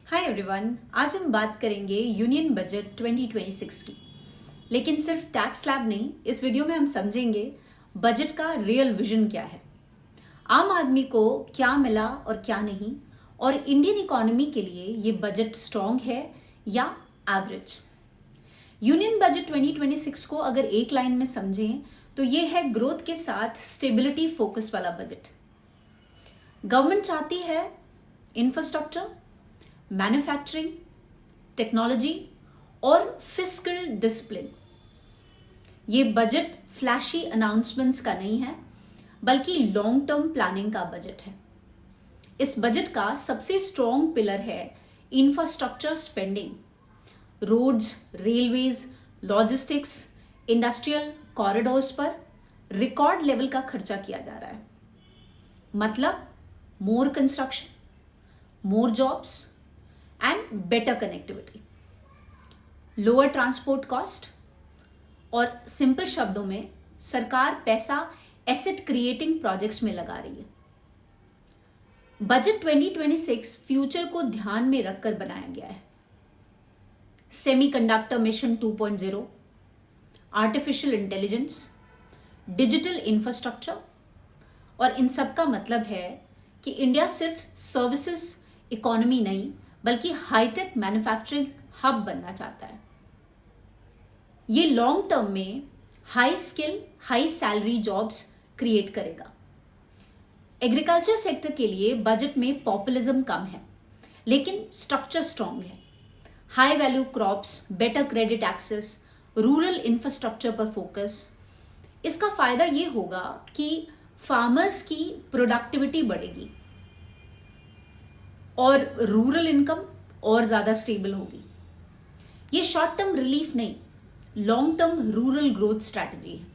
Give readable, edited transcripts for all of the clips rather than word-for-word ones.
Hi everyone, आज हम बात करेंगे यूनियन बजट 2026 की। लेकिन सिर्फ टैक्स स्लैब नहीं, इस वीडियो में हम समझेंगे बजट का रियल विजन क्या है, आम आदमी को क्या मिला और क्या नहीं, और इंडियन इकोनॉमी के लिए ये बजट स्ट्रॉन्ग है या एवरेज। यूनियन बजट 2026 को अगर एक लाइन में समझें तो ये है ग्रोथ के साथ स्टेबिलिटी फोकस वाला बजट। गवर्नमेंट चाहती है इंफ्रास्ट्रक्चर, मैन्युफैक्चरिंग, टेक्नोलॉजी और फिस्कल डिसिप्लिन। ये बजट फ्लैशी अनाउंसमेंट्स का नहीं है, बल्कि लॉन्ग टर्म प्लानिंग का बजट है। इस बजट का सबसे स्ट्रॉन्ग पिलर है infrastructure spending. Roads, railways, logistics, industrial corridors पर रिकॉर्ड लेवल का खर्चा किया जा रहा है। मतलब more construction, more jobs and better connectivity, lower transport cost, और सिंपल शब्दों में सरकार पैसा एसेट क्रिएटिंग प्रोजेक्ट्स में लगा रही है। बजट 2026 फ्यूचर को ध्यान में रखकर बनाया गया है। Semiconductor mission 2.0, artificial intelligence, digital infrastructure, और इन सब का मतलब है कि इंडिया सिर्फ सर्विसेज इकोनॉमी नहीं बल्कि हाईटेक मैन्युफैक्चरिंग हब बनना चाहता है। ये लॉन्ग टर्म में high skill, high salary jobs create करेगा। एग्रीकल्चर सेक्टर के लिए बजट में पॉपुलिज्म कम है, लेकिन स्ट्रक्चर स्ट्रांग है। High value crops, better credit access, rural infrastructure पर फोकस। इसका फायदा ये होगा कि फार्मर्स की प्रोडक्टिविटी बढ़ेगी और रूरल इनकम और ज्यादा स्टेबल होगी। ये शॉर्ट टर्म रिलीफ नहीं, long term rural growth strategy है।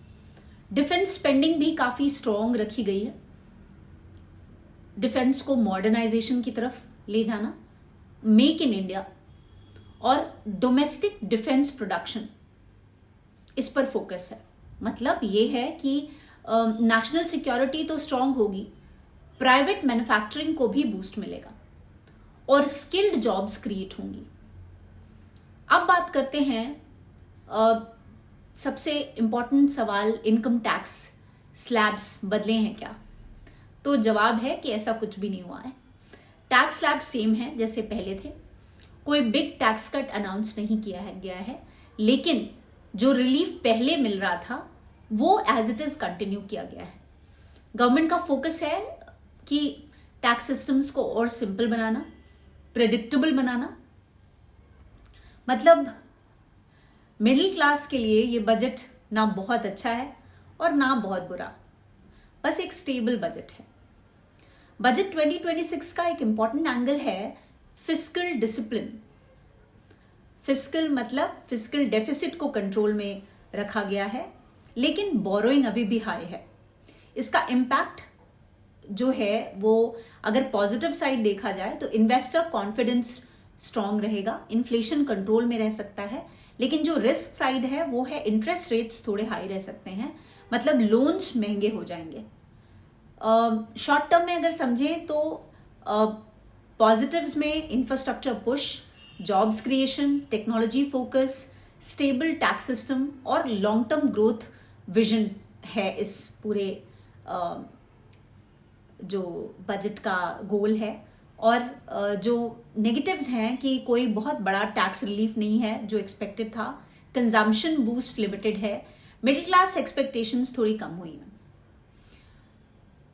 डिफेंस स्पेंडिंग भी काफी स्ट्रॉन्ग रखी गई है। डिफेंस को मॉडर्नाइजेशन की तरफ ले जाना, मेक इन इंडिया और डोमेस्टिक डिफेंस प्रोडक्शन, इस पर फोकस है। मतलब ये है कि नेशनल सिक्योरिटी तो स्ट्रांग होगी, प्राइवेट मैन्युफैक्चरिंग को भी बूस्ट मिलेगा और स्किल्ड जॉब्स क्रिएट होंगी। अब बात करते हैं सबसे इंपॉर्टेंट सवाल, इनकम टैक्स स्लैब्स बदले हैं क्या? तो जवाब है कि ऐसा कुछ भी नहीं हुआ है। टैक्स स्लैब सेम है जैसे पहले थे। कोई बिग टैक्स कट अनाउंस नहीं किया गया है, लेकिन जो रिलीफ पहले मिल रहा था वो एज इट इज कंटिन्यू किया गया है। गवर्नमेंट का फोकस है कि टैक्स सिस्टम्स को और सिंपल बनाना, प्रेडिक्टेबल बनाना। मतलब मिडिल क्लास के लिए ये बजट ना बहुत अच्छा है और ना बहुत बुरा, बस एक स्टेबल बजट है। बजट 2026 का एक इंपॉर्टेंट एंगल है फिस्कल डिसिप्लिन। फिस्कल मतलब फिस्कल डेफिसिट को कंट्रोल में रखा गया है, लेकिन बोरोइंग अभी भी हाई है। इसका इम्पैक्ट जो है वो अगर पॉजिटिव साइड देखा जाए तो इन्वेस्टर कॉन्फिडेंस स्ट्रांग रहेगा, इन्फ्लेशन कंट्रोल में रह सकता है। लेकिन जो रिस्क साइड है वो है इंटरेस्ट रेट्स थोड़े हाई रह सकते हैं, मतलब लोन्स महंगे हो जाएंगे। शॉर्ट टर्म में अगर समझें तो पॉजिटिव्स में infrastructure push, jobs creation, technology focus, stable tax system और लॉन्ग टर्म ग्रोथ विजन है इस पूरे जो बजट का गोल है। और जो नेगेटिव्स हैं कि कोई बहुत बड़ा टैक्स रिलीफ नहीं है जो एक्सपेक्टेड था, कंजम्पशन बूस्ट लिमिटेड है, मिडिल क्लास एक्सपेक्टेशंस थोड़ी कम हुई हैं।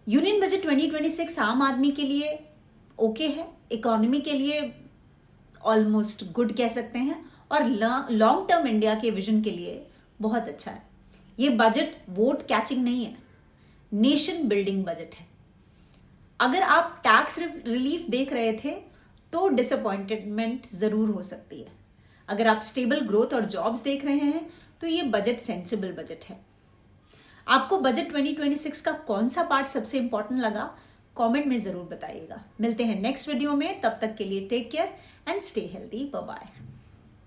यूनियन बजट 2026 आम आदमी के लिए ओके है, इकोनॉमी के लिए ऑलमोस्ट गुड कह सकते हैं, और लॉन्ग टर्म इंडिया के विजन के लिए बहुत अच्छा है। ये बजट वोट कैचिंग नहीं है, नेशन बिल्डिंग बजट है। अगर आप टैक्स रिलीफ देख रहे थे तो डिसअपॉइंटमेंट जरूर हो सकती है। अगर आप स्टेबल ग्रोथ और जॉब्स देख रहे हैं तो ये बजट सेंसिबल बजट है। आपको बजट 2026 का कौन सा पार्ट सबसे इंपॉर्टेंट लगा, कमेंट में जरूर बताइएगा। मिलते हैं नेक्स्ट वीडियो में, तब तक के लिए take care and stay healthy. Bye bye.